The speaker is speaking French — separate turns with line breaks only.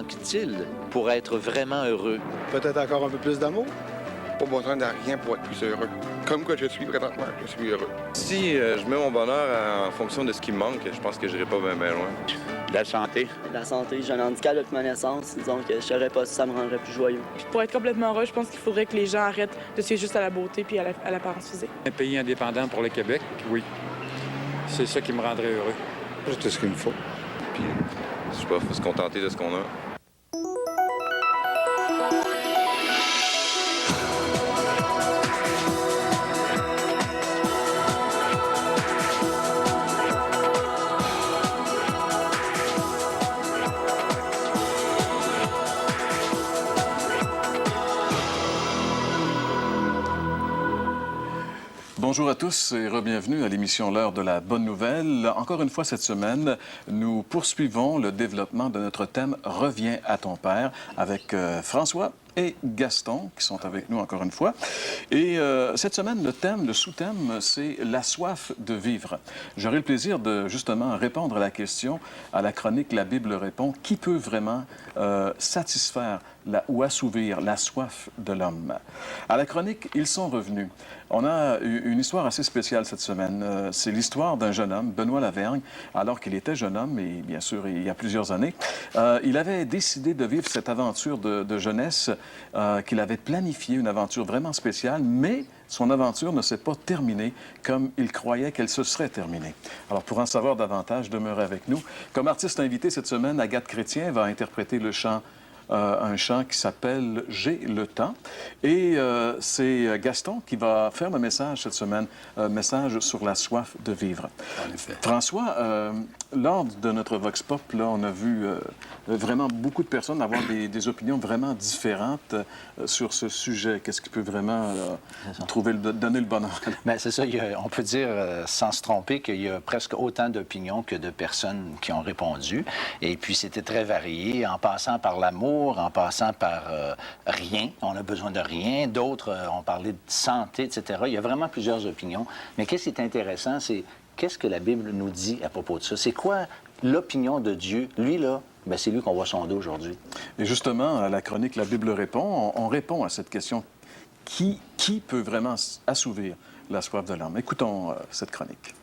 manque-t-il pour être vraiment heureux?
Peut-être encore un peu plus d'amour?
Pas besoin de rien pour être plus heureux. Comme que je suis présentement, je suis heureux.
Si je mets mon bonheur en fonction de ce qui me manque, je pense que je n'irai pas bien loin.
La santé.
La santé, j'ai un handicap depuis ma naissance, disons que je saurais pas si ça me rendrait plus joyeux.
Pour être complètement heureux, je pense qu'il faudrait que les gens arrêtent de suivre juste à la beauté puis à l'apparence physique.
Un pays indépendant pour le Québec, oui. C'est ça qui me rendrait heureux.
C'est tout ce qu'il me faut.
Puis, je sais pas, faut se contenter de ce qu'on a.
Bonjour à tous et re-bienvenue à l'émission L'heure de la bonne nouvelle. Encore une fois cette semaine, nous poursuivons le développement de notre thème « Reviens à ton Père » avec François et Gaston qui sont avec nous encore une fois. Et cette semaine, le sous-thème, c'est la soif de vivre. J'aurai le plaisir de justement répondre à la question à la chronique La Bible répond, qui peut vraiment satisfaire ou assouvir la soif de l'homme? À la chronique, ils sont revenus. On a une histoire assez spéciale cette semaine. C'est l'histoire d'un jeune homme, Benoît Lavergne, alors qu'il était jeune homme, et bien sûr, il y a plusieurs années. Il avait décidé de vivre cette aventure de jeunesse qu'il avait planifiée, une aventure vraiment spéciale, mais son aventure ne s'est pas terminée comme il croyait qu'elle se serait terminée. Alors, pour en savoir davantage, demeurez avec nous. Comme artiste invité cette semaine, Agathe Chrétien va interpréter le chant un chant qui s'appelle « J'ai le temps ». Et c'est Gaston qui va faire le message cette semaine, un message sur la soif de vivre.
En effet.
François, lors de notre Vox Pop, là, on a vu vraiment beaucoup de personnes avoir des opinions vraiment différentes sur ce sujet. Qu'est-ce qui peut vraiment donner le bonheur?
Bien, c'est ça. On peut dire, sans se tromper, qu'il y a presque autant d'opinions que de personnes qui ont répondu. Et puis, c'était très varié, en passant par l'amour, en passant par rien, on a besoin de rien. D'autres ont parlé de santé, etc. Il y a vraiment plusieurs opinions. Mais qu'est-ce qui est intéressant, c'est qu'est-ce que la Bible nous dit à propos de ça? C'est quoi l'opinion de Dieu? Lui, là, bien, c'est lui qu'on va sonder aujourd'hui.
Et justement, à la chronique La Bible répond, on répond à cette question. Qui peut vraiment assouvir la soif de l'homme? Écoutons cette chronique.